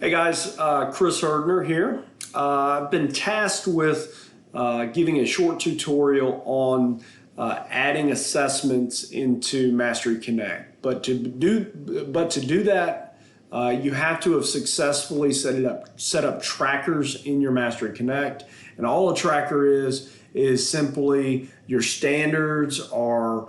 Hey guys, Chris Herdner here. I've been tasked with giving a short tutorial on adding assessments into Mastery Connect. But to do that, you have to have successfully set up trackers in your Mastery Connect. And all a tracker is simply your standards are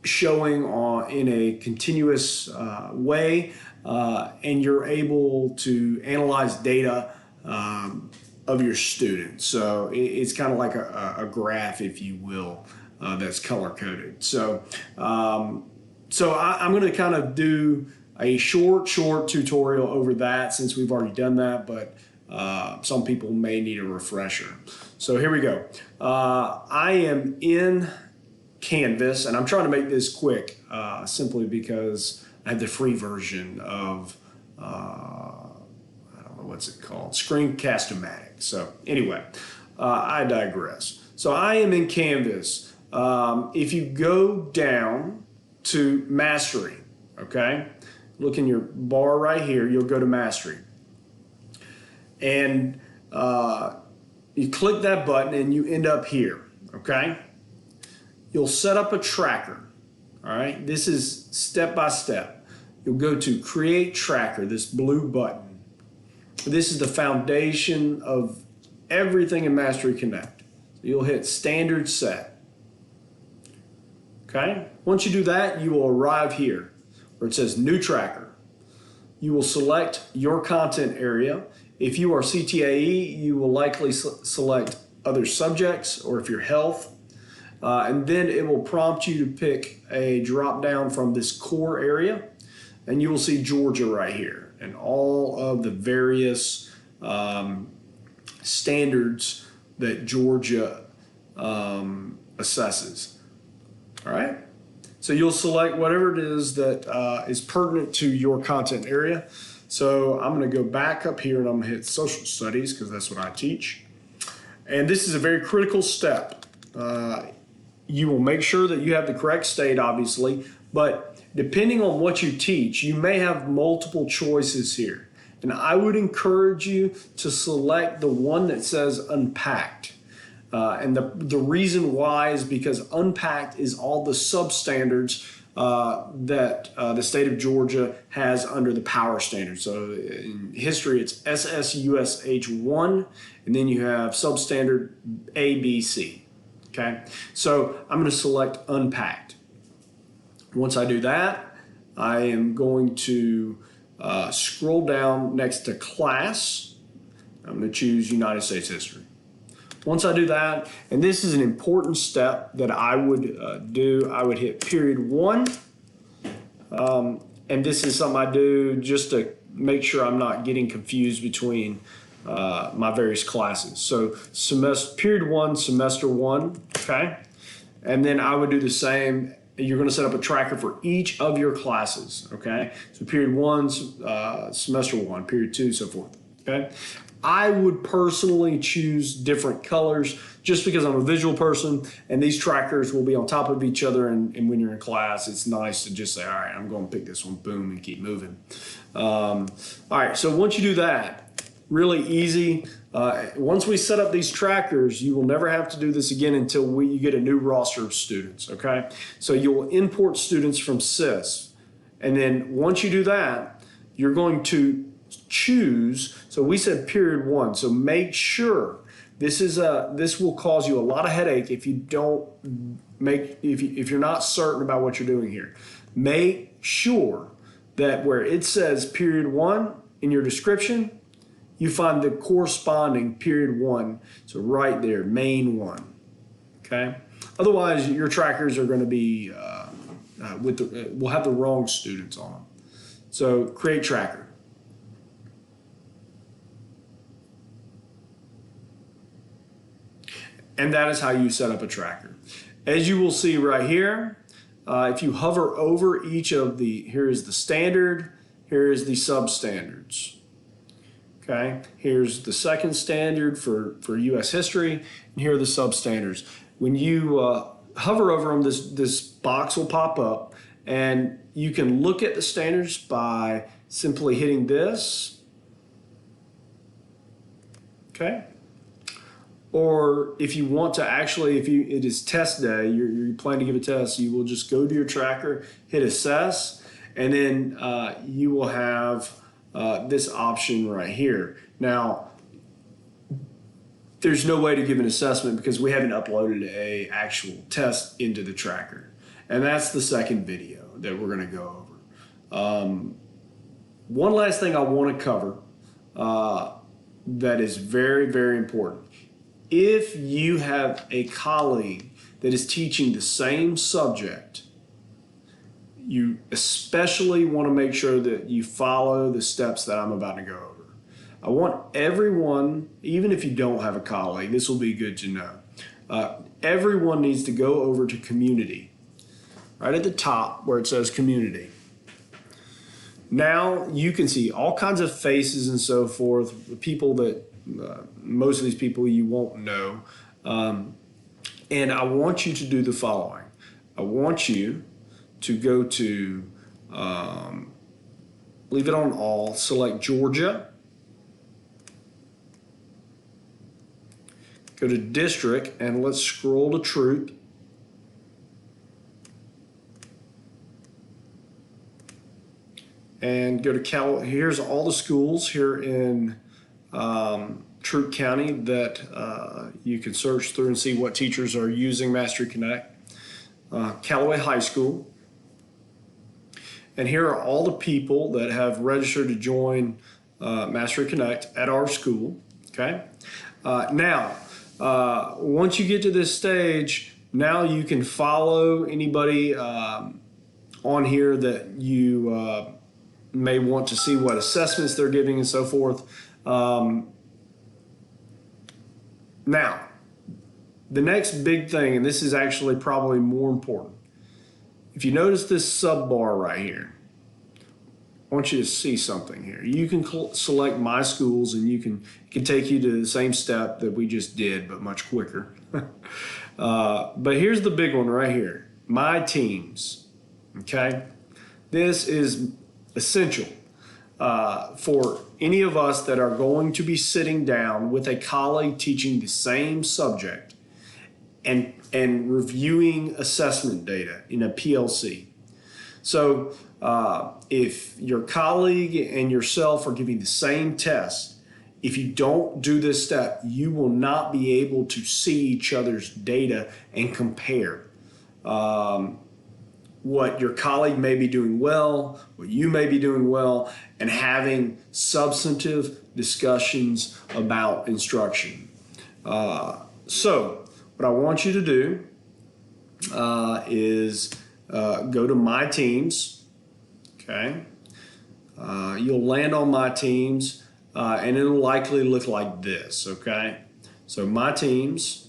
showing in a continuous way. And you're able to analyze data of your students. So it's kind of like a graph, if you will, that's color coded. So I'm going to kind of do a short tutorial over that since we've already done that, but some people may need a refresher. So here we go. I am in Canvas, and I'm trying to make this quick simply because I have the free version of, I don't know what's it called, Screencast-O-Matic. So anyway, I digress. So I am in Canvas. If you go down to Mastery, okay, look in your bar right here, you'll go to Mastery. And you click that button and you end up here, okay? You'll set up a tracker, all right? This is step by step. You'll go to Create Tracker, this blue button. This is the foundation of everything in Mastery Connect. So you'll hit Standard Set. Okay? Once you do that, you will arrive here where it says New Tracker. You will select your content area. If you are CTAE, you will likely select other subjects, or if you're health. And then it will prompt you to pick a drop down from this core area. And you will see Georgia right here and all of the various standards that Georgia assesses. All right? So you'll select whatever it is that is pertinent to your content area. So I'm going to go back up here and I'm going to hit Social Studies because that's what I teach. And this is a very critical step. You will make sure that you have the correct state, obviously, but depending on what you teach, you may have multiple choices here. And I would encourage you to select the one that says Unpacked. And the reason why is because Unpacked is all the substandards that the state of Georgia has under the power standard. So in history, it's SSUSH1, and then you have substandard A, B, C. Okay, so I'm going to select Unpacked. Once I do that, I am going to scroll down next to Class. I'm going to choose United States History. Once I do that, and this is an important step that I would do, I would hit period 1. And this is something I do just to make sure I'm not getting confused between my various classes. So period 1, semester 1, okay? And then I would do the same. You're going to set up a tracker for each of your classes, okay? So period 1, semester 1, period 2, so forth, okay? I would personally choose different colors just because I'm a visual person, and these trackers will be on top of each other, and when you're in class, it's nice to just say, all right, I'm going to pick this one, boom, and keep moving. All right, so once you do that, really easy. Once we set up these trackers, you will never have to do this again until you get a new roster of students, okay? So you'll import students from SIS. And then once you do that, you're going to choose, so we said period 1, so make sure this will cause you a lot of headache if you don't if you're not certain about what you're doing here. Make sure that where it says period 1 in your description, you find the corresponding period 1. So right there, main 1. Okay. Otherwise, your trackers are going to be will have the wrong students on them. So create tracker. And that is how you set up a tracker. As you will see right here, if you hover over each of here is the standard, here is the substandards. Okay, here's the second standard for U.S. history, and here are the substandards. When you hover over them, this box will pop up, and you can look at the standards by simply hitting this, okay? Or if you want to actually, it is test day, you plan to give a test, you will just go to your tracker, hit assess, and then you will have this option right here. Now, there's no way to give an assessment because we haven't uploaded a actual test into the tracker. And that's the second video that we're gonna go over. One last thing I wanna cover that is very, very important. If you have a colleague that is teaching the same subject, you especially want to make sure that you follow the steps that I'm about to go over. I want everyone, even if you don't have a colleague, this will be good to know. Everyone needs to go over to community, right at the top where it says community. Now you can see all kinds of faces and so forth, people that most of these people you won't know. And I want you to do the following. I want you to go to, leave it on all, select Georgia, go to district, and let's scroll to troop. And go to here's all the schools here in Troup County that you can search through and see what teachers are using Mastery Connect. Callaway High School. And here are all the people that have registered to join Mastery Connect at our school, okay? Now, once you get to this stage, now you can follow anybody on here that you may want to see what assessments they're giving and so forth. Now, the next big thing, and this is actually probably more important. If you notice this sub bar right here, I want you to see something here. You can select My Schools, and it can take you to the same step that we just did, but much quicker. But here's the big one right here, My Teams, okay? This is essential for any of us that are going to be sitting down with a colleague teaching the same subject and reviewing assessment data in a PLC. So if your colleague and yourself are giving the same test, if you don't do this step, you will not be able to see each other's data and compare what your colleague may be doing well, what you may be doing well, and having substantive discussions about instruction. So what I want you to do is go to My Teams, okay? You'll land on My Teams, and it'll likely look like this, okay? So My Teams,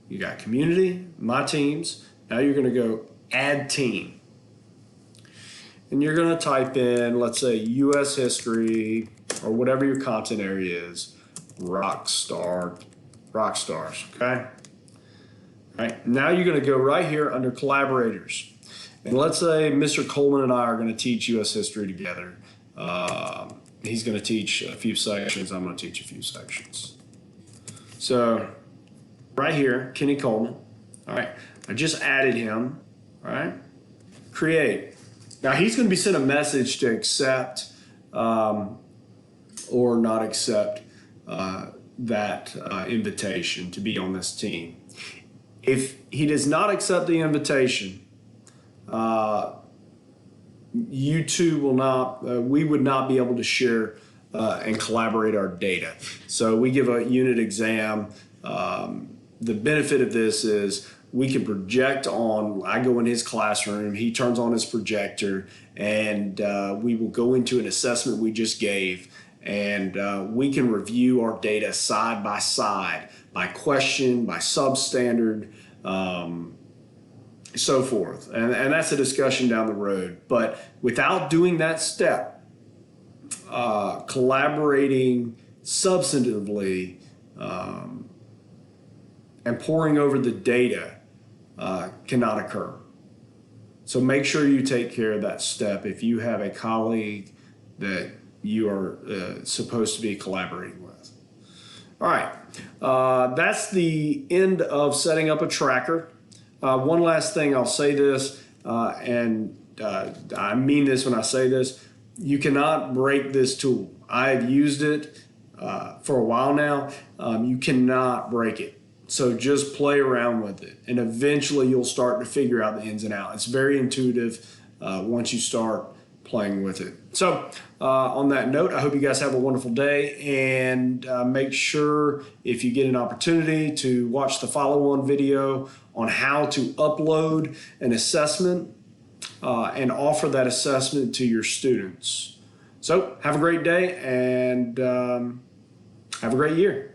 you got Community, My Teams. Now you're gonna go Add Team. And you're gonna type in, let's say, US History, or whatever your content area is, rock stars, okay? All right, now you're going to go right here under collaborators. And let's say Mr. Coleman and I are going to teach U.S. history together. He's going to teach a few sections. I'm going to teach a few sections. So right here, Kenny Coleman. All right, I just added him. All right, create. Now he's going to be sent a message to accept or not accept that invitation to be on this team. If he does not accept the invitation, you two will not, we would not be able to share and collaborate our data. So we give a unit exam. The benefit of this is we can project on, I go in his classroom, he turns on his projector, and we will go into an assessment we just gave, and we can review our data side by side, by question, by substandard, so forth. And that's a discussion down the road. But without doing that step, collaborating substantively and poring over the data cannot occur. So make sure you take care of that step. If you have a colleague that you are supposed to be collaborating with. All right, that's the end of setting up a tracker. One last thing, I'll say this, and I mean this when I say this, you cannot break this tool. I've used it for a while now. You cannot break it. So just play around with it, and eventually you'll start to figure out the ins and outs. It's very intuitive once you start playing with it. So on that note, I hope you guys have a wonderful day, and make sure if you get an opportunity to watch the follow-on video on how to upload an assessment and offer that assessment to your students. So have a great day, and have a great year.